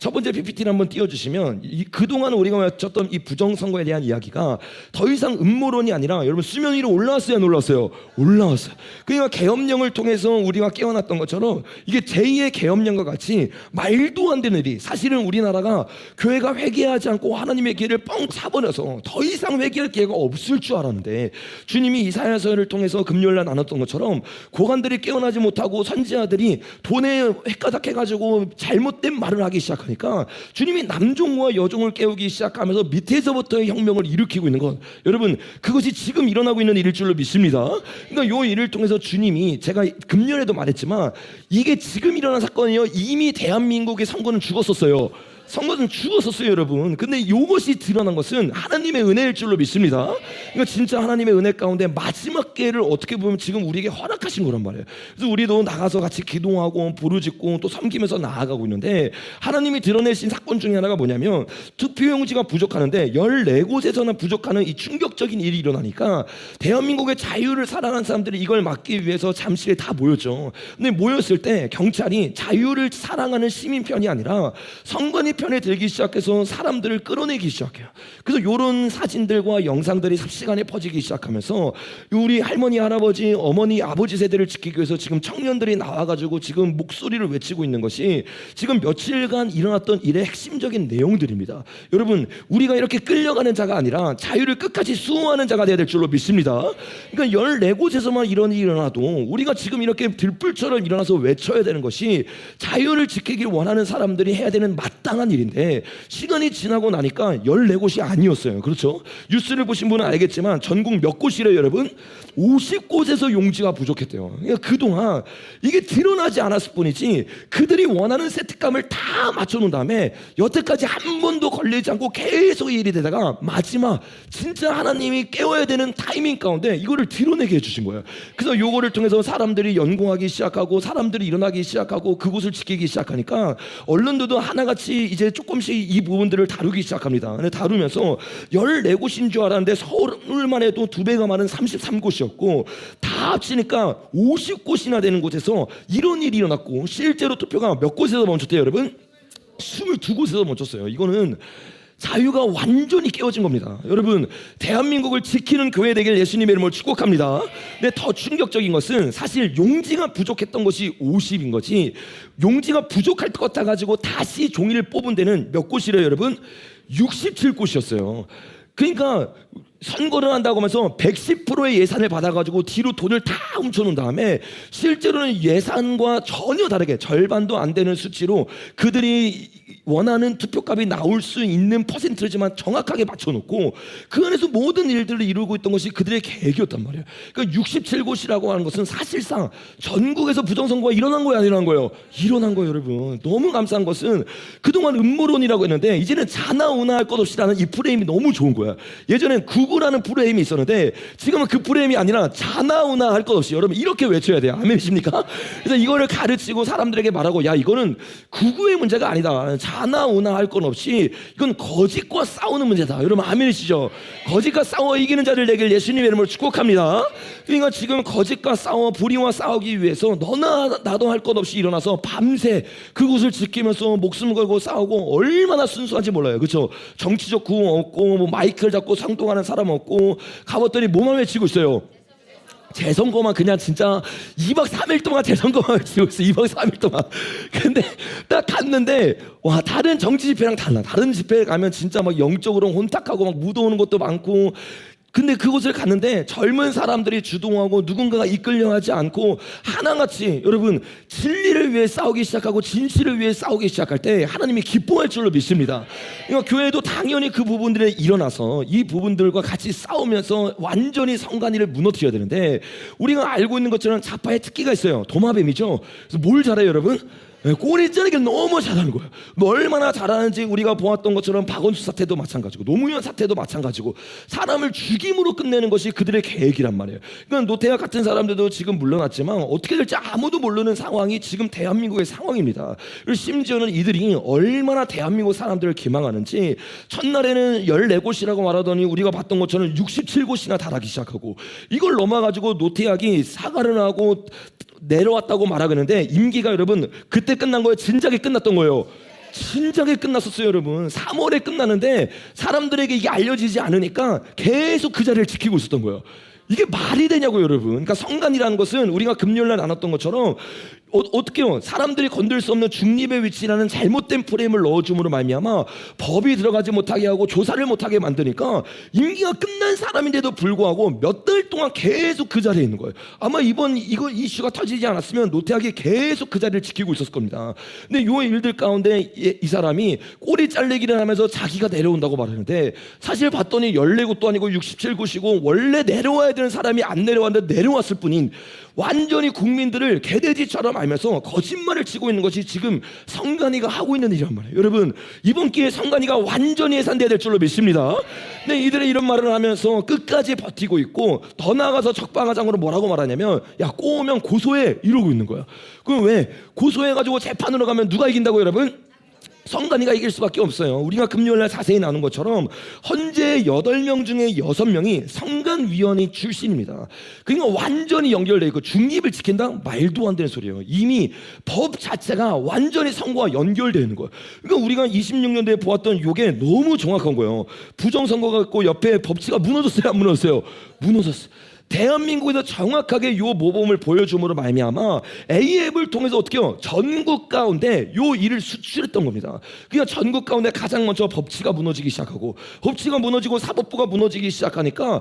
첫 번째 PPT를 한번 띄워주시면 그동안 우리가 외쳤던 이 부정선거에 대한 이야기가 더 이상 음모론이 아니라 여러분 수면 위로 올라왔어요, 안 올라왔어요? 올라왔어요. 그러니까 계엄령을 통해서 우리가 깨어났던 것처럼 이게 제2의 계엄령과 같이 말도 안 되는 일이, 사실은 우리나라가 교회가 회개하지 않고 하나님의 길을 뻥 차버려서 더 이상 회개할 기회가 없을 줄 알았는데, 주님이 이사야서를 통해서 금요일날 나눴던 것처럼 고관들이 깨어나지 못하고 선지자들이 돈에 획가닥해가지고 잘못된 말을 하기 시작합니다. 그러니까 주님이 남종과 여종을 깨우기 시작하면서 밑에서부터의 혁명을 일으키고 있는 것, 여러분 그것이 지금 일어나고 있는 일일 줄로 믿습니다. 그러니까 이 일을 통해서 주님이, 제가 금년에도 말했지만 이게 지금 일어난 사건이요, 이미 대한민국의 선거는 죽었었어요. 선거는 죽었었어요, 여러분. 근데 이것이 드러난 것은 하나님의 은혜일 줄로 믿습니다. 그러니까 진짜 하나님의 은혜 가운데 마지막 기회를 어떻게 보면 지금 우리에게 허락하신 거란 말이에요. 그래서 우리도 나가서 같이 기도하고 부르짖고 또 섬기면서 나아가고 있는데, 하나님이 드러내신 사건 중에 하나가 뭐냐면 투표용지가 부족하는데 14곳에서나 부족하는 이 충격적인 일이 일어나니까 대한민국의 자유를 사랑하는 사람들이 이걸 막기 위해서 잠실에 다 모였죠. 근데 모였을 때 경찰이 자유를 사랑하는 시민 편이 아니라 선관위 편에 들기 시작해서 사람들을 끌어내기 시작해요. 그래서 이런 사진들과 영상들이 삽시간에 퍼지기 시작하면서 우리 할머니, 할아버지, 어머니, 아버지 세대를 지키기 위해서 지금 청년들이 나와가지고 지금 목소리를 외치고 있는 것이 지금 며칠간 일어났던 일의 핵심적인 내용들입니다. 여러분, 우리가 이렇게 끌려가는 자가 아니라 자유를 끝까지 수호하는 자가 되어야 될 줄로 믿습니다. 그러니까 14곳에서만 이런 일이 일어나도 우리가 지금 이렇게 들불처럼 일어나서 외쳐야 되는 것이 자유를 지키길 원하는 사람들이 해야 되는 마땅한 일인데, 시간이 지나고 나니까 14곳이 아니었어요. 그렇죠? 뉴스를 보신 분은 알겠지만 전국 몇 곳이래요, 여러분? 50곳에서 용지가 부족했대요. 그러니까 그동안 이게 드러나지 않았을 뿐이지 그들이 원하는 세트감을 다 맞춰놓은 다음에 여태까지 한 번도 걸리지 않고 계속 일이 되다가 마지막 진짜 하나님이 깨워야 되는 타이밍 가운데 이거를 드러내게 해주신 거예요. 그래서 요거를 통해서 사람들이 연구하기 시작하고 사람들이 일어나기 시작하고 그곳을 지키기 시작하니까 언론들도 하나같이 이제 조금씩 이 부분들을 다루기 시작합니다. 근데 다루면서 14곳인 줄 알았는데 서울만 해도 2배가 많은 33곳이었고 다 합치니까 50곳이나 되는 곳에서 이런 일이 일어났고, 실제로 투표가 몇 곳에서 멈췄대요, 여러분? 22곳에서 멈췄어요. 이거는 자유가 완전히 깨어진 겁니다. 여러분, 대한민국을 지키는 교회 되길 예수님의 이름으로 축복합니다. 근데 더 충격적인 것은 사실 용지가 부족했던 것이 50인 거지, 용지가 부족할 것 같아가지고 다시 종이를 뽑은 데는 몇 곳이래요, 여러분? 67곳이었어요. 그러니까 선거를 한다고 하면서 110%의 예산을 받아가지고 뒤로 돈을 다 훔쳐놓은 다음에 실제로는 예산과 전혀 다르게 절반도 안 되는 수치로 그들이 원하는 투표값이 나올 수 있는 퍼센트지만 정확하게 맞춰놓고 그 안에서 모든 일들을 이루고 있던 것이 그들의 계획이었단 말이에요. 그러니까 67곳이라고 하는 것은 사실상 전국에서 부정선거가 일어난 거예요, 안 일어난 거예요? 일어난 거예요, 여러분. 너무 감사한 것은 그동안 음모론이라고 했는데 이제는 자나우나할 것 없이라는 이 프레임이 너무 좋은 거야. 예전엔 구구라는 프레임이 있었는데 지금은 그 프레임이 아니라 자나우나할 것 없이, 여러분 이렇게 외쳐야 돼요. 아멘이십니까? 그래서 이거를 가르치고 사람들에게 말하고, 야, 이거는 구구의 문제가 아니다, 자나우나 할 건 없이 이건 거짓과 싸우는 문제다. 여러분 아멘이시죠? 거짓과 싸워 이기는 자를 내길 예수님의 이름으로 축복합니다. 그러니까 지금 거짓과 싸워 불의와 싸우기 위해서 너나 나도 할 것 없이 일어나서 밤새 그곳을 지키면서 목숨 걸고 싸우고 얼마나 순수한지 몰라요. 그렇죠? 정치적 구호 없고 뭐 마이크를 잡고 상동하는 사람 없고 가봤더니 뭐만 외치고 있어요? 재선거만 그냥 진짜 2박 3일 동안 재선거만 외치고 있어. 2박 3일 동안. 근데 딱 갔는데 와, 다른 정치 집회랑 달라. 다른 집회에 가면 진짜 막 영적으로 혼탁하고 막 묻어오는 것도 많고, 근데 그곳을 갔는데 젊은 사람들이 주동하고 누군가가 이끌려하지 않고 하나같이, 여러분 진리를 위해 싸우기 시작하고 진실을 위해 싸우기 시작할 때 하나님이 기뻐할 줄로 믿습니다. 그러니까 교회도 당연히 그 부분들에 일어나서 이 부분들과 같이 싸우면서 완전히 성관위를 무너뜨려야 되는데, 우리가 알고 있는 것처럼 좌파의 특기가 있어요. 도마뱀이죠. 그래서 뭘 잘해요, 여러분? 꼬리 자르기를 너무 잘하는 거예요. 얼마나 잘하는지 우리가 보았던 것처럼 박원순 사태도 마찬가지고 노무현 사태도 마찬가지고 사람을 죽임으로 끝내는 것이 그들의 계획이란 말이에요. 그러니까 노태학 같은 사람들도 지금 물러났지만 어떻게 될지 아무도 모르는 상황이 지금 대한민국의 상황입니다. 그리고 심지어는 이들이 얼마나 대한민국 사람들을 기망하는지, 첫날에는 14곳이라고 말하더니 우리가 봤던 것처럼 67곳이나 달하기 시작하고, 이걸 넘어가지고 노태학이 사과를 하고 내려왔다고 말하겠는데 임기가 여러분 그때 끝난 거예요? 진작에 끝났던 거예요? 진작에 끝났었어요, 여러분. 3월에 끝나는데 사람들에게 이게 알려지지 않으니까 계속 그 자리를 지키고 있었던 거예요. 이게 말이 되냐고요, 여러분. 그러니까 성간이라는 것은 우리가 금요일날 나눴던 것처럼 어떻게요? 사람들이 건들 수 없는 중립의 위치라는 잘못된 프레임을 넣어줌으로 말미암아 법이 들어가지 못하게 하고 조사를 못하게 만드니까 임기가 끝난 사람인데도 불구하고 몇 달 동안 계속 그 자리에 있는 거예요. 아마 이번 이거 이슈가 터지지 않았으면 노태악이 계속 그 자리를 지키고 있었을 겁니다. 근데 요 일들 가운데 이 사람이 꼬리 잘리기를 하면서 자기가 내려온다고 말하는데 사실 봤더니 14곳도 아니고 67곳이고 원래 내려와야 되는 사람이 안 내려왔는데 내려왔을 뿐인 완전히 국민들을 개돼지처럼 알면서 거짓말을 치고 있는 것이 지금 성간이가 하고 있는 일이란 말이에요. 여러분, 이번 기회에 성간이가 완전히 해산돼야 될 줄로 믿습니다. 근데 이들이 이런 말을 하면서 끝까지 버티고 있고 더 나아가서 적방화장으로 뭐라고 말하냐면 야 꼬우면 고소해 이러고 있는 거야. 그럼 왜 고소해가지고 재판으로 가면 누가 이긴다고 여러분? 성간이가 이길 수밖에 없어요. 우리가 금요일날 자세히 나눈 것처럼 헌재 8명 중에 6명이 성간위원회 출신입니다. 그러니까 완전히 연결되어 있고 중립을 지킨다? 말도 안 되는 소리예요. 이미 법 자체가 완전히 선거와 연결되어 있는 거예요. 그러니까 우리가 26년도에 보았던 이게 너무 정확한 거예요. 부정선거가 있고 옆에 법치가 무너졌어요? 안 무너졌어요? 무너졌어요. 대한민국에서 정확하게 요 모범을 보여줌으로 말미암아 A앱을 통해서 어떻게요? 전국 가운데 요 일을 수출했던 겁니다. 그러니까 전국 가운데 가장 먼저 법치가 무너지기 시작하고 법치가 무너지고 사법부가 무너지기 시작하니까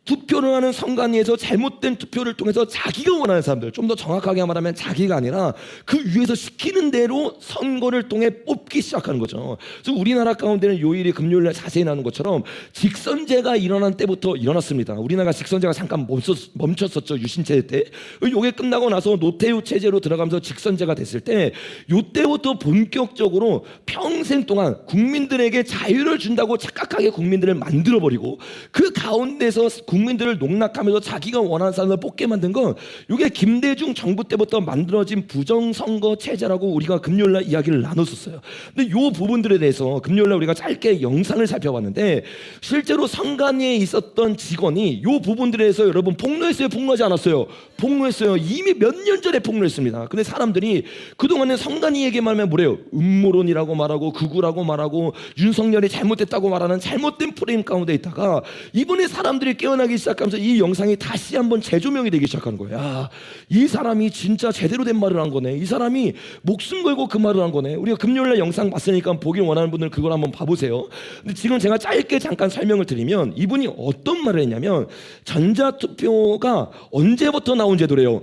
투표를 하는 선관위에서 잘못된 투표를 통해서 자기가 원하는 사람들, 좀 더 정확하게 말하면 자기가 아니라 그 위에서 시키는 대로 선거를 통해 뽑기 시작하는 거죠. 그래서 우리나라 가운데는 요 일이 금요일날 자세히 나눈 것처럼 직선제가 일어난 때부터 일어났습니다. 우리나라가 직선제가 잠깐 멈췄었죠. 유신체제 때. 요게 끝나고 나서 노태우 체제로 들어가면서 직선제가 됐을 때 요때부터 본격적으로 평생 동안 국민들에게 자유를 준다고 착각하게 국민들을 만들어버리고 그 가운데서 국민들을 농락하면서 자기가 원하는 사람을 뽑게 만든 건 이게 김대중 정부 때부터 만들어진 부정선거 체제라고 우리가 금요일날 이야기를 나눴었어요. 근데 이 부분들에 대해서 금요일날 우리가 짧게 영상을 살펴봤는데 실제로 선관위에 있었던 직원이 이 부분들에 대해서 여러분 폭로했어요? 폭로하지 않았어요? 폭로했어요. 이미 몇 년 전에 폭로했습니다. 근데 사람들이 그동안은 선관위에게만 하면 뭐래요? 음모론이라고 말하고 극우라고 말하고 윤석열이 잘못됐다고 말하는 잘못된 프레임 가운데 있다가 이번에 사람들이 깨어나기 시작하면서 이 영상이 다시 한번 재조명이 되기 시작하는 거예요. 야, 이 사람이 진짜 제대로 된 말을 한 거네. 이 사람이 목숨 걸고 그 말을 한 거네. 우리가 금요일날 영상 봤으니까 보길 원하는 분들 그걸 한번 봐보세요. 근데 지금 제가 짧게 잠깐 설명을 드리면 이분이 어떤 말을 했냐면 전자투표가 언제부터 나온 제도래요?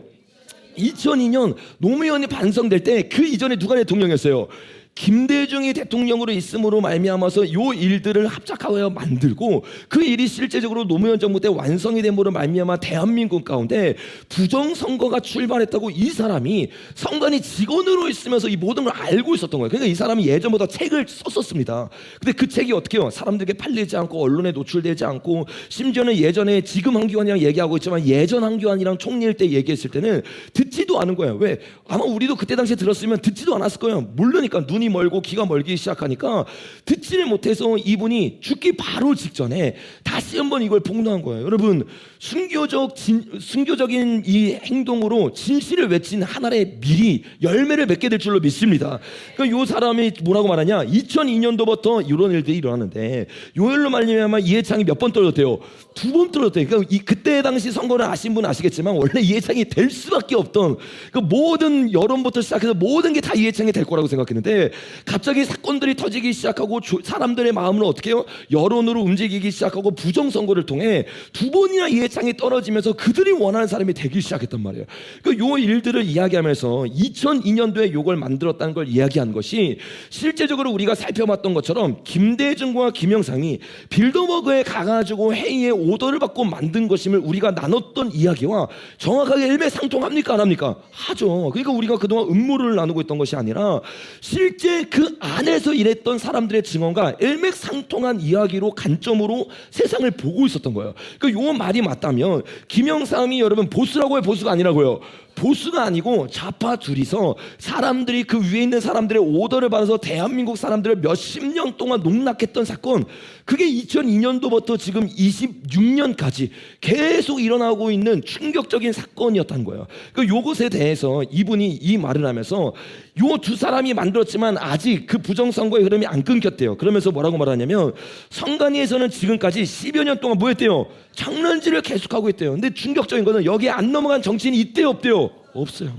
2002년 노무현이 반성될 때 그 이전에 누가 대통령이었어요? 김대중이 대통령으로 있음으로 말미암아서 요 일들을 합작하여 만들고 그 일이 실제적으로 노무현 정부 때 완성이 됨으로 말미암아 대한민국 가운데 부정선거가 출발했다고 이 사람이 선관위 직원으로 있으면서 이 모든 걸 알고 있었던 거예요. 그러니까 이 사람이 예전보다 책을 썼었습니다. 근데 그 책이 어떻게 해요? 사람들에게 팔리지 않고 언론에 노출되지 않고 심지어는 예전에 지금 한기환이랑 얘기하고 있지만 예전 한기환이랑 총리일 때 얘기했을 때는 듣지도 않은 거예요. 왜? 아마 우리도 그때 당시에 들었으면 듣지도 않았을 거예요. 모르니까 눈이 멀고 귀가 멀기 시작하니까 듣지를 못해서 이분이 죽기 바로 직전에 다시 한번 이걸 폭로한 거예요. 여러분 순교적인 이 행동으로 진실을 외친 하나의 밀이 열매를 맺게 될 줄로 믿습니다. 그러니까 이 사람이 뭐라고 말하냐? 2002년도부터 이런 일들이 일어났는데 요 일로 말미암아 이해창이 몇 번 떨어졌대요? 2번 떨어졌대요. 그러니까 그때 당시 선거를 아신 분 아시겠지만 원래 이해창이 될 수밖에 없던 그 모든 여론부터 시작해서 모든 게 다 이해창이 될 거라고 생각했는데 갑자기 사건들이 터지기 시작하고 사람들의 마음을 어떻게 해요? 여론으로 움직이기 시작하고 부정선거를 통해 2번이나 이해창이 떨어지면서 그들이 원하는 사람이 되기 시작했단 말이에요. 그러니까 요 일들을 이야기하면서 2002년도에 요걸 만들었다는 걸 이야기한 것이 실제적으로 우리가 살펴봤던 것처럼 김대중과 김영삼이 빌더버그에 가가지고 회의에 오더를 받고 만든 것임을 우리가 나눴던 이야기와 정확하게 일맥상통합니까? 안 합니까? 하죠. 그러니까 우리가 그동안 음모론을 나누고 있던 것이 아니라 실제 그 안에서 일했던 사람들의 증언과 일맥상통한 이야기로 관점으로 세상을 보고 있었던 거예요. 그러니까 요 말이 맞다면 김영삼이 여러분 보수라고 해요? 보수가 아니라고요? 보수가 아니고 좌파 둘이서 사람들이 그 위에 있는 사람들의 오더를 받아서 대한민국 사람들을 몇십 년 동안 농락했던 사건, 그게 2002년도부터 지금 26년까지 계속 일어나고 있는 충격적인 사건이었다는 거예요. 요것에 대해서 이분이 이 말을 하면서 요 두 사람이 만들었지만 아직 그 부정선거의 흐름이 안 끊겼대요. 그러면서 뭐라고 말하냐면 선관위에서는 지금까지 10여 년 동안 뭐 했대요? 장난질을 계속하고 있대요. 근데 충격적인 거는 여기에 안 넘어간 정치인이 있대요, 없대요? 없어요.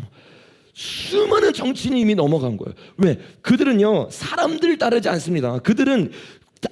수많은 정치인이 이미 넘어간 거예요. 왜? 그들은요 사람들 따르지 않습니다. 그들은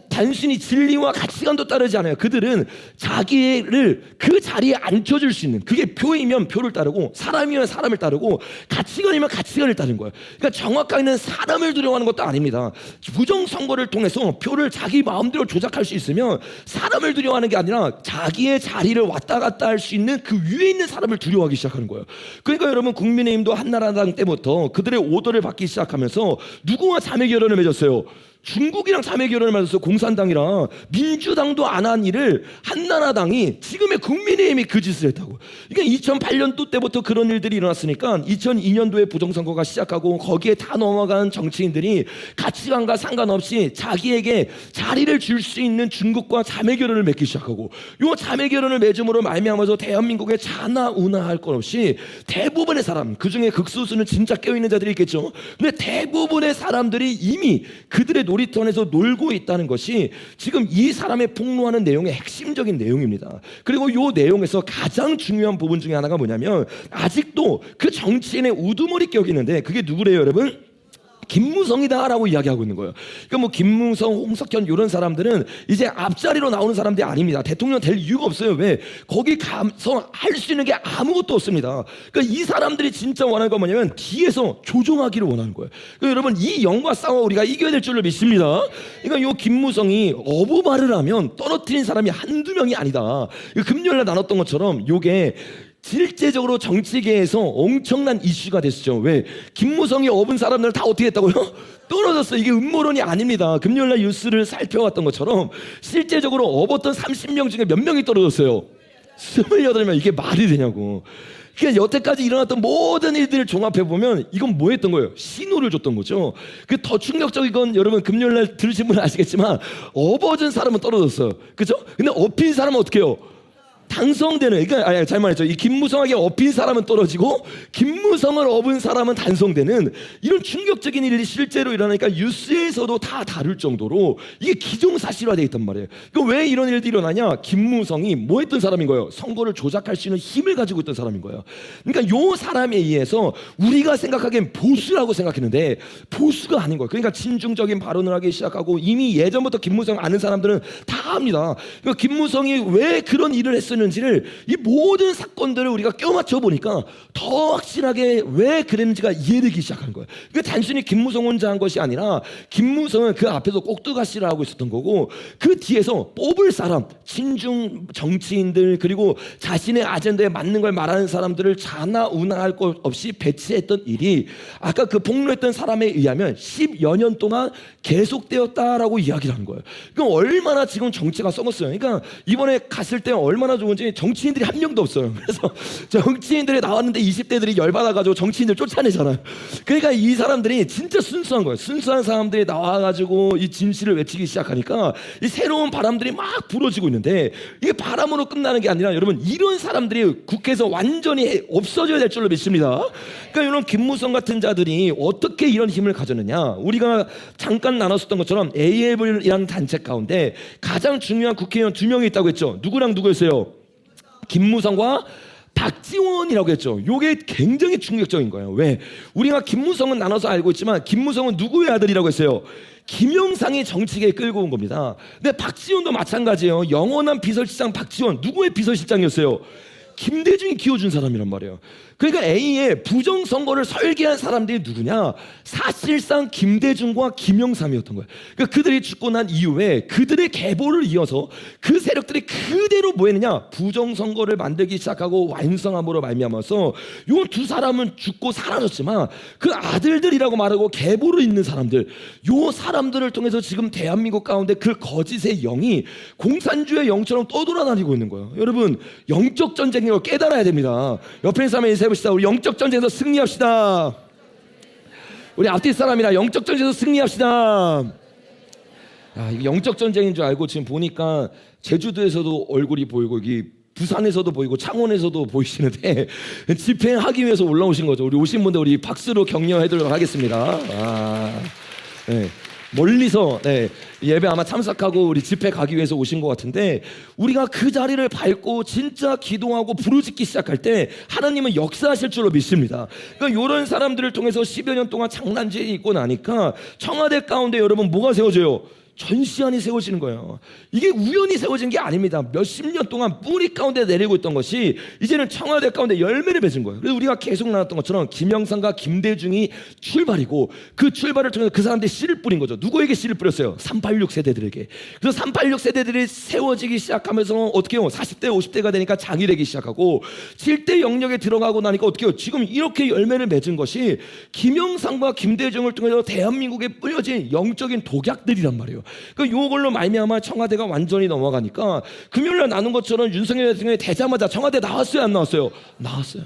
단순히 진리와 가치관도 따르지 않아요. 그들은 자기를 그 자리에 앉혀줄 수 있는, 그게 표이면 표를 따르고 사람이면 사람을 따르고 가치관이면 가치관을 따르는 거예요. 그러니까 정확하게는 사람을 두려워하는 것도 아닙니다. 부정선거를 통해서 표를 자기 마음대로 조작할 수 있으면 사람을 두려워하는 게 아니라 자기의 자리를 왔다 갔다 할 수 있는 그 위에 있는 사람을 두려워하기 시작하는 거예요. 그러니까 여러분, 국민의힘도 한나라당 때부터 그들의 오더를 받기 시작하면서 누구와 자매 결연을 맺었어요? 중국이랑 자매 결연을 맺었어요. 공산당이랑. 민주당도 안 한 일을 한나라당이, 지금의 국민의힘이 그 짓을 했다고. 그러니까 2008년도 때부터 그런 일들이 일어났으니까 2002년도에 부정선거가 시작하고 거기에 다 넘어간 정치인들이 가치관과 상관없이 자기에게 자리를 줄 수 있는 중국과 자매 결연을 맺기 시작하고, 요 자매 결연을 맺음으로 말미암아서 대한민국에 자나 우나 할 것 없이 대부분의 사람, 그중에 극소수는 진짜 깨어있는 자들이 있겠죠. 근데 대부분의 사람들이 이미 그들의 놀이터 안에서 놀고 있다는 것이 지금 이 사람의 폭로하는 내용의 핵심적인 내용입니다. 그리고 이 내용에서 가장 중요한 부분 중에 하나가 뭐냐면, 아직도 그 정치인의 우두머리 격이 있는데, 그게 누구래요 여러분? 김무성이다라고 이야기하고 있는 거예요. 그러니까 뭐 김무성, 홍석현 이런 사람들은 이제 앞자리로 나오는 사람들이 아닙니다. 대통령 될 이유가 없어요. 왜? 거기 가서 할 수 있는 게 아무것도 없습니다. 그러니까 이 사람들이 진짜 원하는 건 뭐냐면 뒤에서 조종하기를 원하는 거예요. 그러니까 여러분, 이 영과 싸워 우리가 이겨야 될 줄로 믿습니다. 그러니까 요 김무성이 어부말을 하면 떨어뜨린 사람이 한두 명이 아니다. 금요일날 나눴던 것처럼 요게 실제적으로 정치계에서 엄청난 이슈가 됐었죠. 왜? 김무성이 업은 사람들 다 어떻게 했다고요? 떨어졌어요. 이게 음모론이 아닙니다. 금요일날 뉴스를 살펴봤던 것처럼 실제적으로 업었던 30명 중에 몇 명이 떨어졌어요? 28명. 이게 말이 되냐고. 그러니까 여태까지 일어났던 모든 일들을 종합해보면 이건 뭐 했던 거예요? 신호를 줬던 거죠. 그 더 충격적인 건, 여러분 금요일날 들으신 분은 아시겠지만 업어준 사람은 떨어졌어요. 그죠? 근데 업힌 사람은 어떻게 해요? 당선되는, 그러니까 잘 말했죠. 이 김무성에게 업힌 사람은 떨어지고 김무성을 업은 사람은 단성되는, 이런 충격적인 일이 실제로 일어나니까 뉴스에서도 다 다룰 정도로 이게 기정사실화되어 있단 말이에요. 그러니까 왜 이런 일들이 일어나냐? 김무성이 뭐 했던 사람인 거예요? 선거를 조작할 수 있는 힘을 가지고 있던 사람인 거예요. 그러니까 요 사람에 의해서 우리가 생각하기엔 보수라고 생각했는데 보수가 아닌 거예요. 그러니까 친중적인 발언을 하기 시작하고, 이미 예전부터 김무성 아는 사람들은 다 압니다. 그러니까 김무성이 왜 그런 일을 했었는지를, 이 모든 사건들을 우리가 껴맞춰 보니까 더 확실하게 왜 그랬는지가 이해되기 시작하는 거예요. 그러니까 단순히 김무성 혼자 한 것이 아니라 김무성은 그 앞에서 꼭두가시를 하고 있었던 거고, 그 뒤에서 뽑을 사람, 친중 정치인들, 그리고 자신의 아젠다에 맞는 걸 말하는 사람들을 자나 우나 할 것 없이 배치했던 일이 아까 그 폭로했던 사람에 의하면 10여 년 동안 계속되었다라고 이야기를 하는 거예요. 그럼 얼마나 지금 정치가 썩었어요. 그러니까 이번에 갔을 때 얼마나 좋은지, 정치인들이 한 명도 없어요. 그래서 정치인들이 나왔는데 20대들이 열받아가지고 정치인들 쫓아내잖아요. 그러니까 이 사람들이 진짜 순수한 거예요. 순수한 사람들이 나와가지고 이 진실을 외치기 시작하니까 이 새로운 바람들이 막 불어지고 있는데, 이게 바람으로 끝나는 게 아니라 여러분, 이런 사람들이 국회에서 완전히 없어져야 될 줄로 믿습니다. 그러니까 이런 김무성 같은 자들이 어떻게 이런 힘을 가졌느냐? 우리가 잠깐 나눴었던 것처럼 AF이라는 단체 가운데 가장 중요한 국회의원 2명이 있다고 했죠. 누구랑 누구였어요? 김무성과 박지원이라고 했죠. 이게 굉장히 충격적인 거예요. 왜? 우리가 김무성은 나눠서 알고 있지만 김무성은 누구의 아들이라고 했어요? 김영삼이 정치계에 끌고 온 겁니다. 근데 박지원도 마찬가지예요. 영원한 비서실장 박지원, 누구의 비서실장이었어요? 김대중이 키워준 사람이란 말이에요. 그러니까 A의 부정선거를 설계한 사람들이 누구냐? 사실상 김대중과 김영삼이었던 거예요. 그러니까 그들이 죽고 난 이후에 그들의 계보를 이어서 그 세력들이 그대로 뭐 했느냐? 부정선거를 만들기 시작하고 완성함으로 말미암아서 요 두 사람은 죽고 사라졌지만 그 아들들이라고 말하고 계보를 잇는 사람들, 요 사람들을 통해서 지금 대한민국 가운데 그 거짓의 영이 공산주의 영처럼 떠돌아다니고 있는 거예요. 여러분, 영적 전쟁이 능력을 깨달아야 됩니다. 옆에 있는 사람에 인사해봅시다. 우리 영적 전쟁에서 승리합시다. 우리 앞뒤 사람이랑 영적 전쟁에서 승리합시다. 이게 영적 전쟁인 줄 알고 지금 보니까 제주도에서도 얼굴이 보이고 여기 부산에서도 보이고 창원에서도 보이시는데 집회하기 위해서 올라오신 거죠. 우리 오신 분들 우리 박수로 격려해드리도록 하겠습니다. 네. 멀리서 예배 아마 참석하고 우리 집회 가기 위해서 오신 것 같은데, 우리가 그 자리를 밟고 진짜 기도하고 부르짖기 시작할 때 하나님은 역사하실 줄로 믿습니다. 그러니까 이런 사람들을 통해서 10여 년 동안 장난질이 있고 나니까 청와대 가운데 여러분 뭐가 세워져요? 전시안이 세워지는 거예요. 이게 우연히 세워진 게 아닙니다. 몇십 년 동안 뿌리 가운데 내리고 있던 것이 이제는 청와대 가운데 열매를 맺은 거예요. 그래서 우리가 계속 나눴던 것처럼 김영삼과 김대중이 출발이고, 그 출발을 통해서 그 사람들이 씨를 뿌린 거죠. 누구에게 씨를 뿌렸어요? 386 세대들에게. 그래서 386 세대들이 세워지기 시작하면서 어떻게 해요? 40대 50대가 되니까 장이 되기 시작하고, 7대 영역에 들어가고 나니까 어떻게 해요? 지금 이렇게 열매를 맺은 것이 김영삼과 김대중을 통해서 대한민국에 뿌려진 영적인 독약들이란 말이에요. 그러니까 이걸로 말미암아 청와대가 완전히 넘어가니까 금요일날 나눈 것처럼 윤석열 대통령이 되자마자 청와대 나왔어요, 안 나왔어요? 나왔어요.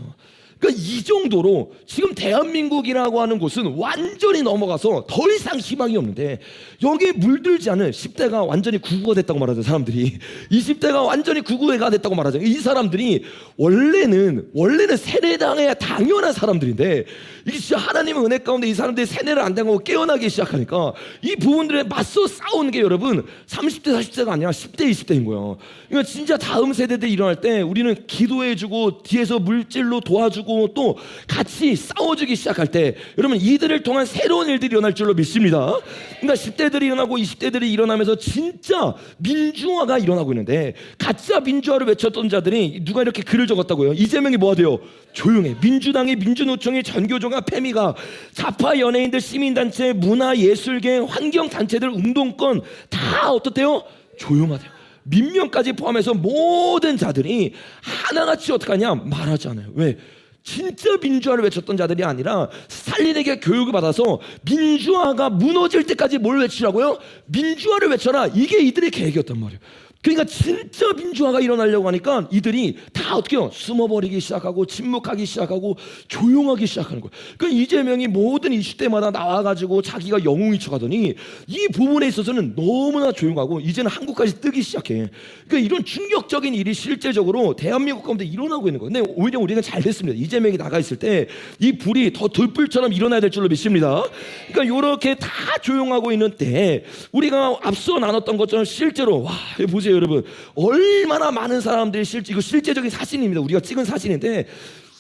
그러니까 이 정도로 지금 대한민국이라고 하는 곳은 완전히 넘어가서 더 이상 희망이 없는데, 여기에 물들지 않은 10대가 완전히 구구가 됐다고 말하죠. 사람들이 20대가 완전히 구구가 됐다고 말하죠. 이 사람들이 원래는 세뇌당해야 당연한 사람들인데, 이게 진짜 하나님의 은혜 가운데 이 사람들이 세뇌를 안 당하고 깨어나기 시작하니까 이 부분들에 맞서 싸우는 게 여러분 30대 40대가 아니라 10대 20대인 거예요. 그러니까 진짜 다음 세대들이 일어날 때 우리는 기도해주고 뒤에서 물질로 도와주고 또 같이 싸워주기 시작할 때 여러분 이들을 통한 새로운 일들이 일어날 줄로 믿습니다. 그러니까 10대들이 일어나고 20대들이 일어나면서 진짜 민주화가 일어나고 있는데, 가짜 민주화를 외쳤던 자들이 누가 이렇게 글을 적었다고요? 이재명이 뭐가 돼요? 조용해. 민주당이, 민주노총이, 전교조가, 페미가, 좌파 연예인들, 시민단체, 문화예술계, 환경단체들, 운동권 다 어떻대요? 조용하대요. 민명까지 포함해서 모든 자들이 하나같이 어떻게 하냐? 말하지 않아요. 왜? 진짜 민주화를 외쳤던 자들이 아니라 스탈린에게 교육을 받아서 민주화가 무너질 때까지 뭘 외치라고요? 민주화를 외쳐라. 이게 이들의 계획이었단 말이에요. 그러니까 진짜 민주화가 일어나려고 하니까 이들이 다 어떻게 해요? 숨어버리기 시작하고 침묵하기 시작하고 조용하기 시작하는 거예요. 그러니까 이재명이 모든 이슈 때마다 나와가지고 자기가 영웅이 쳐가더니 이 부분에 있어서는 너무나 조용하고 이제는 한국까지 뜨기 시작해. 그러니까 이런 충격적인 일이 실제적으로 대한민국 가운데 일어나고 있는 거예요. 근데 오히려 우리가 잘 됐습니다. 이재명이 나가 있을 때 이 불이 더 돌불처럼 일어나야 될 줄로 믿습니다. 그러니까 이렇게 다 조용하고 있는 때 우리가 앞서 나눴던 것처럼 실제로 보세요. 여러분 얼마나 많은 사람들이 이거 실제적인 사진입니다. 우리가 찍은 사진인데,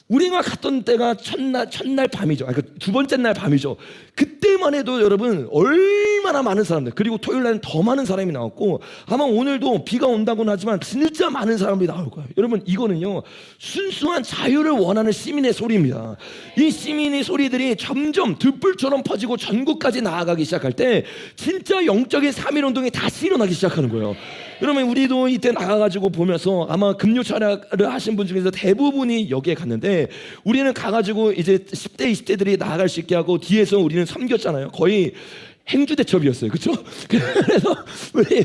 우리가 갔던 때가 첫날 밤이죠. 그러니까 두 번째 날 밤이죠. 그때만 해도 여러분 얼마나 많은 사람들, 그리고 토요일 날은 더 많은 사람이 나왔고, 아마 오늘도 비가 온다고는 하지만 진짜 많은 사람들이 나올 거예요. 여러분 이거는요 순수한 자유를 원하는 시민의 소리입니다. 이 시민의 소리들이 점점 들불처럼 퍼지고 전국까지 나아가기 시작할 때 진짜 영적인 3.1운동이 다시 일어나기 시작하는 거예요. 여러분 우리도 이때 나가가지고 보면서 아마 금요 철학을 하신 분 중에서 대부분이 여기에 갔는데, 우리는 가가지고 이제 10대 20대들이 나아갈 수 있게 하고 뒤에서 우리는 섬겼잖아요. 거의 행주대첩이었어요. 그렇죠? 그래서 우리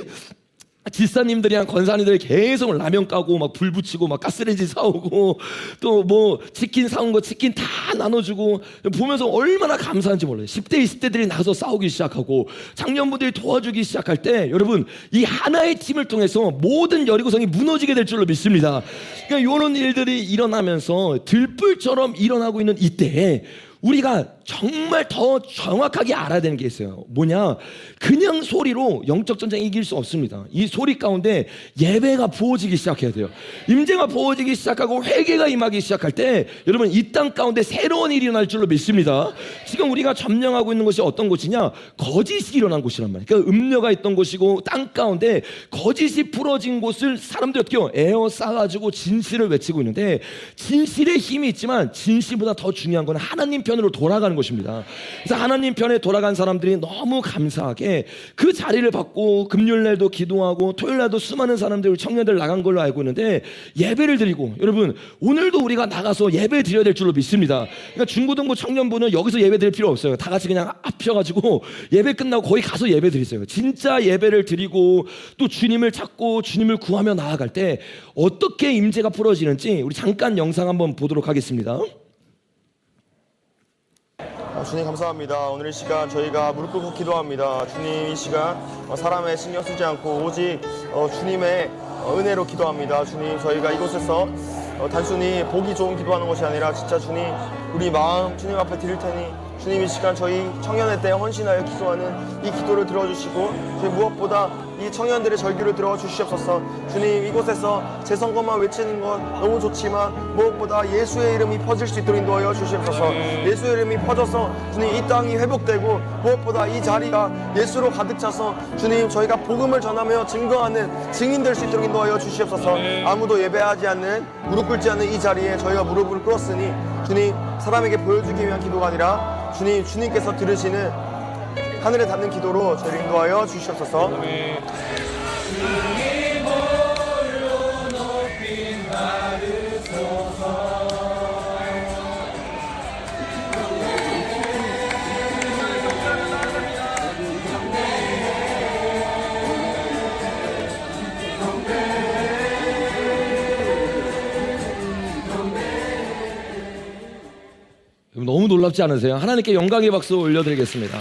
집사님들이랑 권사님들이 계속 라면 까고 막 불 붙이고 막 가스레인지 사오고 또 뭐 치킨 사온 거 치킨 다 나눠주고, 보면서 얼마나 감사한지 몰라요. 10대 20대들이 나서 싸우기 시작하고 청년분들이 도와주기 시작할 때 여러분 이 하나의 팀을 통해서 모든 여리고성이 무너지게 될 줄로 믿습니다. 그러니까 이런 일들이 일어나면서 들불처럼 일어나고 있는 이때에 우리가 정말 더 정확하게 알아야 되는 게 있어요. 뭐냐? 그냥 소리로 영적 전쟁 이길 수 없습니다. 이 소리 가운데 예배가 부어지기 시작해야 돼요. 임재가 부어지기 시작하고 회개가 임하기 시작할 때 여러분 이 땅 가운데 새로운 일이 일어날 줄로 믿습니다. 지금 우리가 점령하고 있는 곳이 어떤 곳이냐? 거짓이 일어난 곳이란 말이에요. 그러니까 음녀가 있던 곳이고 땅 가운데 거짓이 풀어진 곳을 사람들이 어떻게 해요? 에어싸가지고 진실을 외치고 있는데, 진실의 힘이 있지만 진실보다 더 중요한 건 하나님 편으로 돌아가는 있다는 것입니다. 그래서 하나님 편에 돌아간 사람들이 너무 감사하게 그 자리를 받고 금요일날도 기도하고 토요일날도 수많은 사람들 청년들 나간 걸로 알고 있는데 예배를 드리고 여러분 오늘도 우리가 나가서 예배 드려야 될 줄로 믿습니다. 그러니까 중고등부 청년부는 여기서 예배 드릴 필요 없어요. 다 같이 그냥 합쳐가지고 예배 끝나고 거기 가서 예배 드리세요. 진짜 예배를 드리고 또 주님을 찾고 주님을 구하며 나아갈 때 어떻게 임재가 풀어지는지 우리 잠깐 영상 한번 보도록 하겠습니다. 주님 감사합니다. 오늘 이 시간 저희가 무릎 꿇고 기도합니다. 주님 이 시간 사람의 신경 쓰지 않고 오직 주님의 은혜로 기도합니다. 주님 저희가 이곳에서 단순히 보기 좋은 기도하는 것이 아니라 진짜 주님 우리 마음 주님 앞에 드릴 테니 주님 이 시간 저희 청년의 때 헌신하여 기도하는 이 기도를 들어주시고 저희 무엇보다 이 청년들의 절규를 들어 주시옵소서. 주님 이곳에서 제 선거만 외치는 건 너무 좋지만 무엇보다 예수의 이름이 퍼질 수 있도록 인도하여 주시옵소서. 예수의 이름이 퍼져서 주님 이 땅이 회복되고 무엇보다 이 자리가 예수로 가득 차서 주님 저희가 복음을 전하며 증거하는 증인 될 수 있도록 인도하여 주시옵소서. 아무도 예배하지 않는 무릎 꿇지 않는 이 자리에 저희가 무릎을 꿇었으니 주님 사람에게 보여주기 위한 기도가 아니라 주님 주님께서 들으시는 하늘에 닿는 기도로 저희를 인도하여 주시옵소서. 너무 놀랍지 않으세요? 하나님께 영광의 박수 올려드리겠습니다.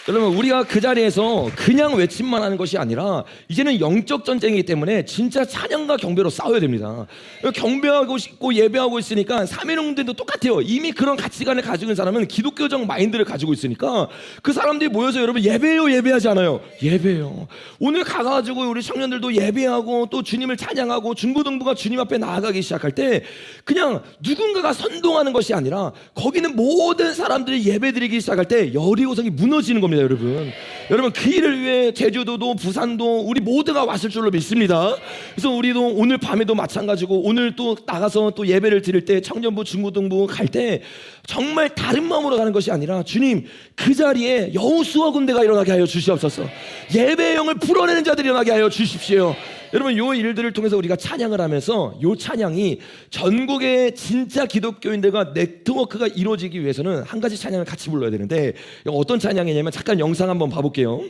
여러분 우리가 그 자리에서 그냥 외침만 하는 것이 아니라 이제는 영적 전쟁이기 때문에 진짜 찬양과 경배로 싸워야 됩니다. 경배하고 있고 예배하고 있으니까 삼위일체도 똑같아요. 이미 그런 가치관을 가지고 있는 사람은 기독교적 마인드를 가지고 있으니까 그 사람들이 모여서 여러분 예배해요 예배하지 않아요? 예배해요. 오늘 가가지고 우리 청년들도 예배하고 또 주님을 찬양하고 중고등부가 주님 앞에 나아가기 시작할 때 그냥 누군가가 선동하는 것이 아니라 거기는 모든 사람들이 예배드리기 시작할 때 여리고성이 무너지는 겁니다. 여러분 그 일을 위해 제주도도 부산도 우리 모두가 왔을 줄로 믿습니다. 그래서 우리도 오늘 밤에도 마찬가지고 오늘 또 나가서 또 예배를 드릴 때 청년부 중고등부 갈 때 정말 다른 마음으로 가는 것이 아니라 주님 그 자리에 여호수아 군대가 일어나게 하여 주시옵소서. 예배의 영을 풀어내는 자들이 일어나게 하여 주십시오. 여러분 요 일들을 통해서 우리가 찬양을 하면서 요 찬양이 전국의 진짜 기독교인들과 네트워크가 이루어지기 위해서는 한 가지 찬양을 같이 불러야 되는데 어떤 찬양이냐면 잠깐 영상 한번 봐볼게요.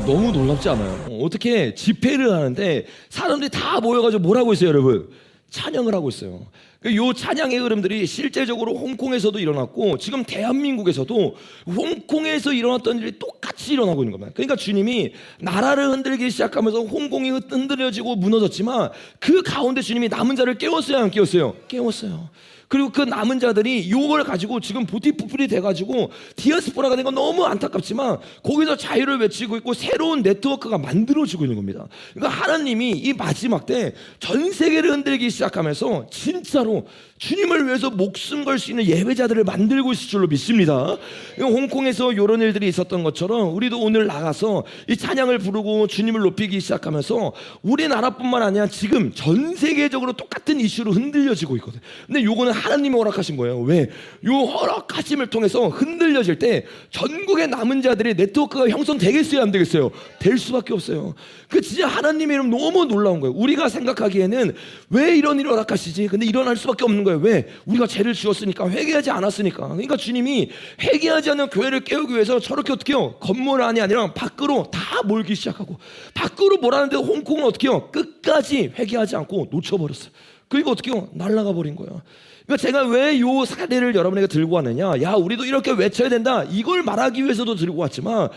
너무 놀랍지 않아요? 어떻게 집회를 하는데 사람들이 다 모여가지고 뭘 하고 있어요, 여러분? 찬양을 하고 있어요. 이 찬양의 흐름들이 실제적으로 홍콩에서도 일어났고 지금 대한민국에서도 홍콩에서 일어났던 일이 똑같이 일어나고 있는 겁니다. 그러니까 주님이 나라를 흔들기 시작하면서 홍콩이 흔들려지고 무너졌지만 그 가운데 주님이 남은 자를 깨웠어요, 안 깨웠어요? 깨웠어요. 그리고 그 남은 자들이 이걸 가지고 지금 보티푸풀이 돼가지고 디아스포라가 된 건 너무 안타깝지만 거기서 자유를 외치고 있고 새로운 네트워크가 만들어지고 있는 겁니다. 그러니까 하나님이 이 마지막 때 전 세계를 흔들기 시작하면서 진짜로 주님을 위해서 목숨 걸 수 있는 예배자들을 만들고 있을 줄로 믿습니다. 홍콩에서 이런 일들이 있었던 것처럼 우리도 오늘 나가서 이 찬양을 부르고 주님을 높이기 시작하면서 우리나라뿐만 아니라 지금 전 세계적으로 똑같은 이슈로 흔들려지고 있거든요. 근데 요거는 하나님이 허락하신 거예요. 왜? 요 허락하심을 통해서 흔들려질 때 전국의 남은 자들의 네트워크가 형성되겠어요, 안 되겠어요? 될 수밖에 없어요. 그 진짜 하나님의 이름 너무 놀라운 거예요. 우리가 생각하기에는 왜 이런 일을 허락하시지? 근데 일어날 수밖에 없는 거예요. 왜? 우리가 죄를 지었으니까, 회개하지 않았으니까. 그러니까 주님이 회개하지 않는 교회를 깨우기 위해서 저렇게 어떻게 해요? 건물 안이 아니라 밖으로 다 몰기 시작하고, 밖으로 몰았는데 홍콩은 어떻게 해요? 끝까지 회개하지 않고 놓쳐버렸어요. 그리고 어떻게 해요? 날아가 버린 거예요. 그러니까 제가 왜 이 사례를 여러분에게 들고 왔느냐? 야, 우리도 이렇게 외쳐야 된다. 이걸 말하기 위해서도 들고 왔지만,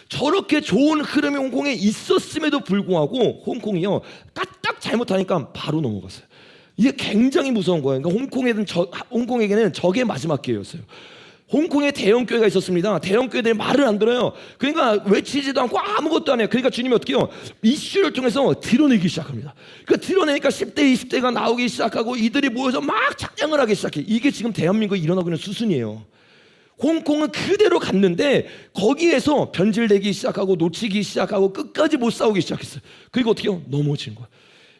저렇게 좋은 흐름이 홍콩에 있었음에도 불구하고 홍콩이요, 까딱 잘못하니까 바로 넘어갔어요. 이게 굉장히 무서운 거예요. 그러니까 홍콩에게는 적의 마지막 기회였어요. 홍콩에 대형 교회가 있었습니다. 대형 교회들이 말을 안 들어요. 그러니까 외치지도 않고 아무것도 안 해요. 그러니까 주님이 어떻게 해요? 이슈를 통해서 드러내기 시작합니다. 그러니까 드러내니까 10대, 20대가 나오기 시작하고 이들이 모여서 막 찬양을 하기 시작해. 이게 지금 대한민국에 일어나고 있는 수순이에요. 홍콩은 그대로 갔는데 거기에서 변질되기 시작하고 놓치기 시작하고 끝까지 못 싸우기 시작했어요. 그리고 어떻게 해요? 넘어진 거예요.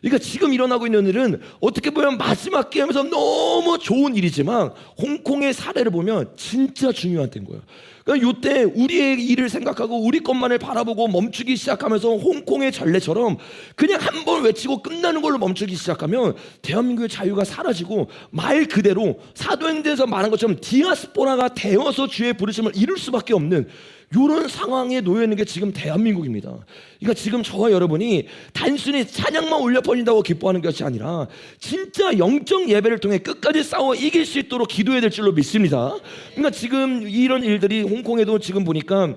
그러니까 지금 일어나고 있는 일은 어떻게 보면 마지막 기회면서 너무 좋은 일이지만 홍콩의 사례를 보면 진짜 중요한 때인 거예요. 그러니까 이때 우리의 일을 생각하고 우리 것만을 바라보고 멈추기 시작하면서 홍콩의 전례처럼 그냥 한 번 외치고 끝나는 걸로 멈추기 시작하면 대한민국의 자유가 사라지고 말 그대로 사도행전에서 말한 것처럼 디아스포라가 되어서 주의 부르심을 이룰 수밖에 없는 이런 상황에 놓여 있는 게 지금 대한민국입니다. 그러니까 지금 저와 여러분이 단순히 찬양만 올려 버린다고 기뻐하는 것이 아니라 진짜 영적 예배를 통해 끝까지 싸워 이길 수 있도록 기도해야 될 줄로 믿습니다. 그러니까 지금 이런 일들이 홍콩에도 지금 보니까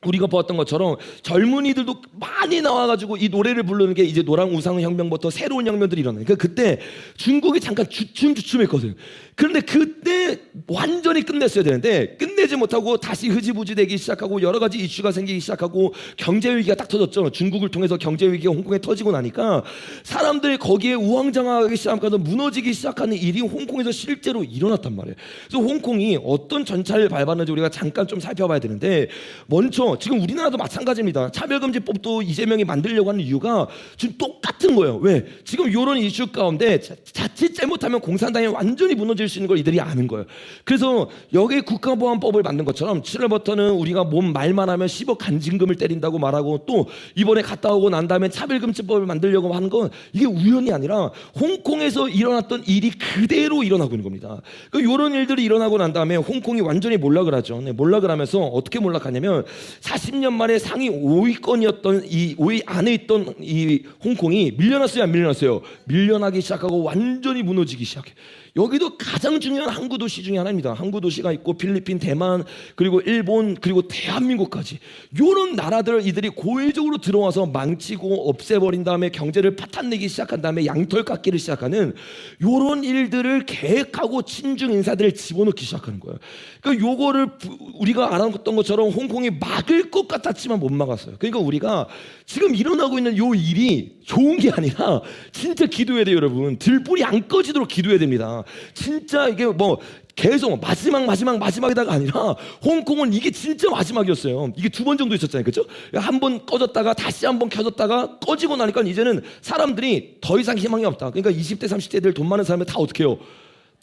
우리가 보았던 것처럼 젊은이들도 많이 나와가지고 이 노래를 부르는 게 이제 노랑 우상 혁명부터 새로운 혁명들이 일어나요. 그러니까 그때 중국이 잠깐 주춤주춤했거든요. 그런데 그때 완전히 끝냈어야 되는데 끝내지 못하고 다시 흐지부지 되기 시작하고 여러 가지 이슈가 생기기 시작하고 경제 위기가 딱 터졌죠. 중국을 통해서 경제 위기가 홍콩에 터지고 나니까 사람들이 거기에 우왕좌왕하기 시작하면서 무너지기 시작하는 일이 홍콩에서 실제로 일어났단 말이에요. 그래서 홍콩이 어떤 전차를 밟았는지 우리가 잠깐 좀 살펴봐야 되는데, 먼저 지금 우리나라도 마찬가지입니다. 차별금지법도 이재명이 만들려고 하는 이유가 지금 똑같은 거예요. 왜? 지금 이런 이슈 가운데 자칫 잘못하면 공산당이 완전히 무너질 수 있는 걸 이들이 아는 거예요. 그래서 여기 국가보안법을 만든 것처럼 7월부터는 우리가 몸 말만 하면 10억 간징금을 때린다고 말하고, 또 이번에 갔다 오고 난 다음에 차별금지법을 만들려고 하는 건 이게 우연이 아니라 홍콩에서 일어났던 일이 그대로 일어나고 있는 겁니다. 이런 일들이 일어나고 난 다음에 홍콩이 완전히 몰락을 하죠. 몰락을 하면서 어떻게 몰락하냐면 40년 만에 상위 5위권이었던 이 5위 안에 있던 이 홍콩이 밀려났어요, 안 밀려났어요? 밀려나기 시작하고 완전히 무너지기 시작해. 여기도 가장 중요한 항구 도시 중에 하나입니다. 항구 도시가 있고 필리핀, 대만, 그리고 일본, 그리고 대한민국까지 이런 나라들을 이들이 고의적으로 들어와서 망치고 없애버린 다음에 경제를 파탄내기 시작한 다음에 양털 깎기를 시작하는 이런 일들을 계획하고 친중 인사들을 집어넣기 시작하는 거예요. 그러니까 요거를 우리가 알았던 것처럼 홍콩이 막을 것 같았지만 못 막았어요. 그러니까 우리가 지금 일어나고 있는 요 일이 좋은 게 아니라 진짜 기도해야 돼요, 여러분. 들불이 안 꺼지도록 기도해야 됩니다. 진짜 이게 뭐 계속 마지막이다가 아니라 홍콩은 이게 진짜 마지막이었어요. 이게 2번 정도 있었잖아요, 그렇죠? 한 번 꺼졌다가 다시 한 번 켜졌다가 꺼지고 나니까 이제는 사람들이 더 이상 희망이 없다. 그러니까 20대 30대들 돈 많은 사람들 다 어떻게 해요?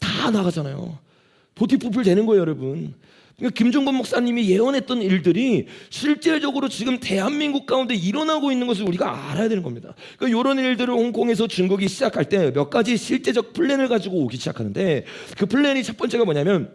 다 나가잖아요. 도티푸풀 되는 거예요, 여러분. 그러니까 김종건 목사님이 예언했던 일들이 실제적으로 지금 대한민국 가운데 일어나고 있는 것을 우리가 알아야 되는 겁니다. 그러니까 이런 일들을 홍콩에서 중국이 시작할 때 몇 가지 실제적 플랜을 가지고 오기 시작하는데, 그 플랜이 첫 번째가 뭐냐면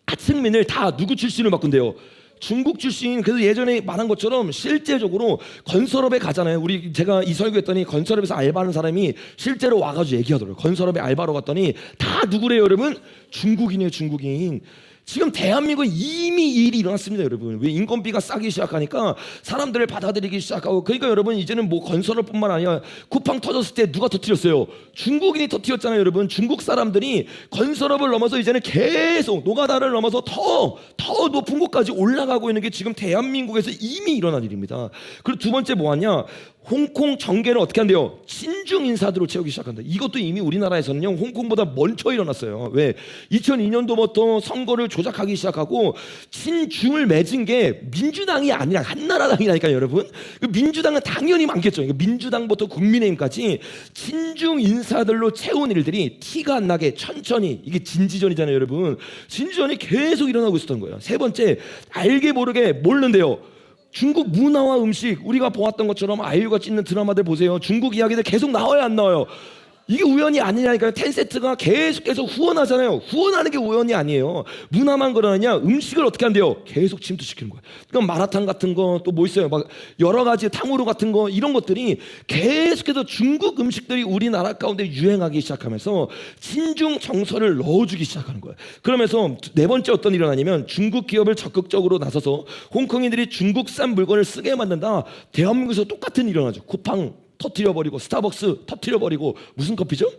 하층민을 다 누구 출신으로 바꾼대요? 중국 출신. 그래서 예전에 말한 것처럼 실제적으로 건설업에 가잖아요. 제가 이 설교했더니 건설업에서 알바하는 사람이 실제로 와가지고 얘기하더라고요. 건설업에 알바로 갔더니 다 누구래요, 여러분? 중국인이에요, 중국인. 지금 대한민국에 이미 이 일이 일어났습니다, 여러분. 왜? 인건비가 싸기 시작하니까 사람들을 받아들이기 시작하고. 그러니까 여러분 이제는 뭐 건설업뿐만 아니라 쿠팡 터졌을 때 누가 터뜨렸어요? 중국인이 터뜨렸잖아요, 여러분. 중국 사람들이 건설업을 넘어서 이제는 계속 노가다를 넘어서 더 높은 곳까지 올라가고 있는 게 지금 대한민국에서 이미 일어난 일입니다. 그리고 두 번째 뭐하냐? 홍콩 정계를 어떻게 한대요? 친중 인사들로 채우기 시작한다. 이것도 이미 우리나라에서는요 홍콩보다 먼저 일어났어요. 왜? 2002년도부터 선거를 조작하기 시작하고 친중을 맺은 게 민주당이 아니라 한나라당이라니까요, 여러분. 민주당은 당연히 많겠죠. 민주당부터 국민의힘까지 친중 인사들로 채운 일들이 티가 안 나게 천천히, 이게 진지전이잖아요, 여러분. 진지전이 계속 일어나고 있었던 거예요. 세 번째, 알게 모르게 모르는데요. 중국 문화와 음식, 우리가 보았던 것처럼 아이유가 찍는 드라마들 보세요. 중국 이야기들 계속 나와요, 안 나와요? 이게 우연이 아니냐니까요. 텐세트가 계속해서 후원하잖아요. 후원하는 게 우연이 아니에요. 문화만 그러느냐, 음식을 어떻게 한대요? 계속 침투시키는 거예요. 그러니까 마라탕 같은 거, 또 뭐 있어요, 막 여러 가지 탕후루 같은 거, 이런 것들이 계속해서 중국 음식들이 우리나라 가운데 유행하기 시작하면서 친중 정서를 넣어주기 시작하는 거예요. 그러면서 네 번째 어떤 일이 일어나냐면, 중국 기업을 적극적으로 나서서 홍콩인들이 중국산 물건을 쓰게 만든다. 대한민국에서 똑같은 일이 일어나죠. 쿠팡 터트려버리고, 스타벅스 터트려버리고, 무슨 커피죠?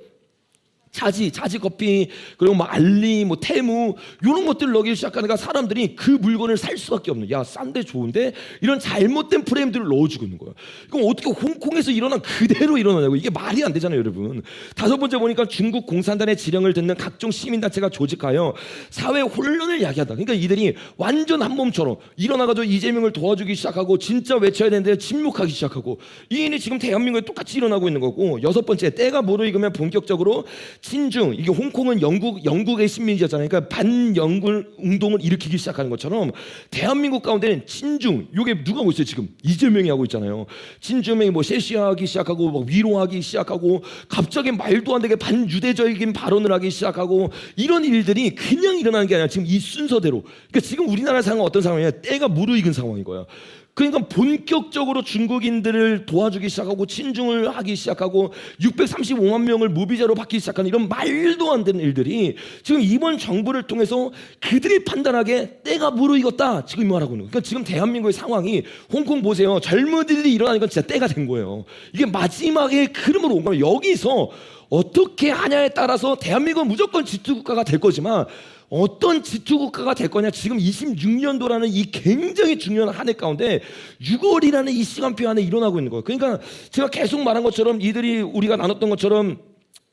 자지 커피, 그리고 뭐 알리, 뭐 테무, 이런 것들을 넣기 시작하니까 사람들이 그 물건을 살 수밖에 없는, 야 싼데 좋은데, 이런 잘못된 프레임들을 넣어주고 있는 거예요. 그럼 어떻게 홍콩에서 일어난 그대로 일어나냐고. 이게 말이 안 되잖아요, 여러분. 다섯 번째 보니까 중국 공산당의 지령을 듣는 각종 시민단체가 조직하여 사회 혼란을 야기하다. 그러니까 이들이 완전 한 몸처럼 일어나가지고 이재명을 도와주기 시작하고, 진짜 외쳐야 되는데 침묵하기 시작하고, 이 일이 지금 대한민국에 똑같이 일어나고 있는 거고. 여섯 번째, 때가 무르익으면 본격적으로 친중, 이게 홍콩은 영국의 식민지였잖아요. 그러니까 반영국 운동을 일으키기 시작하는 것처럼 대한민국 가운데는 친중, 이게 누가 하고 있어요? 지금 이재명이 하고 있잖아요. 친중이 뭐 셰시하기 시작하고, 막 위로하기 시작하고, 갑자기 말도 안 되게 반유대적인 발언을 하기 시작하고, 이런 일들이 그냥 일어나는 게 아니라 지금 이 순서대로. 그러니까 지금 우리나라 상황은 어떤 상황이냐? 때가 무르익은 상황인 거예요. 그러니까 본격적으로 중국인들을 도와주기 시작하고, 친중을 하기 시작하고, 635만 명을 무비자로 받기 시작한 이런 말도 안 되는 일들이 지금 이번 정부를 통해서 그들이 판단하게 때가 무르익었다, 지금 말하고 있는 거예요. 그러니까 지금 대한민국의 상황이, 홍콩 보세요. 젊은이들이 일어나니까 진짜 때가 된 거예요. 이게 마지막에 흐름으로 온 거예요. 여기서 어떻게 하냐에 따라서 대한민국은 무조건 지투국가가 될 거지만, 어떤 지투국가가 될 거냐, 지금 26년도라는 이 굉장히 중요한 한 해 가운데 6월이라는 이 시간표 안에 일어나고 있는 거예요. 그러니까 제가 계속 말한 것처럼, 이들이 우리가 나눴던 것처럼,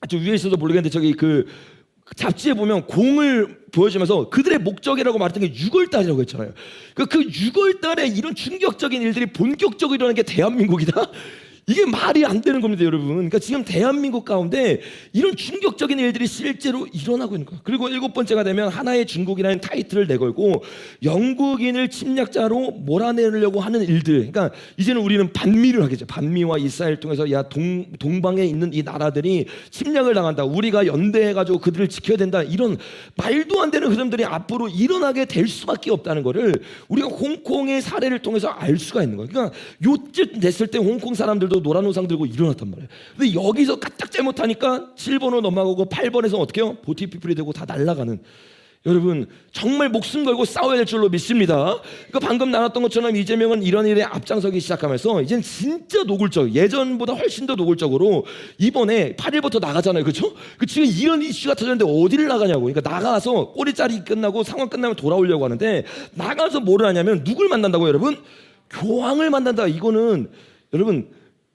저 위에 있어도 모르겠는데 저기 그 잡지에 보면 공을 보여주면서 그들의 목적이라고 말했던 게 6월달이라고 했잖아요. 그 6월달에 이런 충격적인 일들이 본격적으로 일어나는 게 대한민국이다? 이게 말이 안 되는 겁니다, 여러분. 그러니까 지금 대한민국 가운데 이런 충격적인 일들이 실제로 일어나고 있는 거예요. 그리고 일곱 번째가 되면, 하나의 중국이라는 타이틀을 내걸고 영국인을 침략자로 몰아내려고 하는 일들. 그러니까 이제는 우리는 반미를 하겠죠. 반미와 이스라엘 통해서, 야 동방에 있는 이 나라들이 침략을 당한다, 우리가 연대해가지고 그들을 지켜야 된다, 이런 말도 안 되는 흐름들이 앞으로 일어나게 될 수밖에 없다는 거를 우리가 홍콩의 사례를 통해서 알 수가 있는 거예요. 그러니까 요쯤 됐을 때 홍콩 사람들도 노란 우상 들고 일어났단 말이에요. 근데 여기서 까딱 잘못하니까 7번으로 넘어가고 8번에서 어떻게 해요? 보티피플이 되고 다 날아가는. 여러분, 정말 목숨 걸고 싸워야 될 줄로 믿습니다. 그러니까 방금 나눴던 것처럼 이재명은 이런 일에 앞장서기 시작하면서 이젠 진짜 노골적, 예전보다 훨씬 더 노골적으로 이번에 8일부터 나가잖아요, 그렇죠? 지금 이런 이슈가 터졌는데 어디를 나가냐고. 그러니까 나가서 꼬리짜리 끝나고 상황 끝나면 돌아오려고 하는데, 나가서 뭐를 하냐면 누굴 만난다고요, 여러분? 교황을 만난다. 이거는 여러분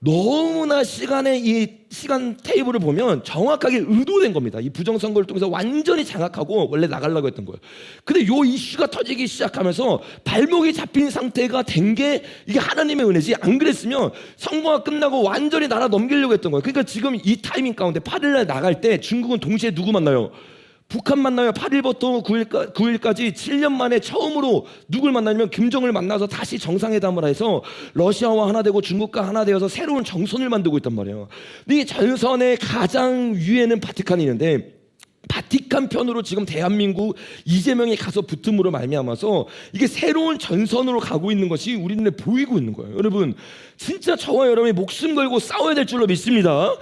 너무나 이 시간 테이블을 보면 정확하게 의도된 겁니다. 이 부정선거를 통해서 완전히 장악하고 원래 나가려고 했던 거예요. 근데 요 이슈가 터지기 시작하면서 발목이 잡힌 상태가 된 게 이게 하나님의 은혜지, 안 그랬으면 선거가 끝나고 완전히 나라 넘기려고 했던 거예요. 그러니까 지금 이 타이밍 가운데 8일날 나갈 때 중국은 동시에 누구 만나요? 북한 만나요. 8일부터 9일까지 7년 만에 처음으로 누굴 만나냐면 김정을 만나서 다시 정상회담을 해서 러시아와 하나 되고 중국과 하나 되어서 새로운 정선을 만들고 있단 말이에요. 근데 이 전선의 가장 위에는 바티칸이 있는데, 바티칸 편으로 지금 대한민국 이재명이 가서 붙음으로 말미암아서 이게 새로운 전선으로 가고 있는 것이 우리 눈에 보이고 있는 거예요. 여러분, 진짜 저와 여러분이 목숨 걸고 싸워야 될 줄로 믿습니다.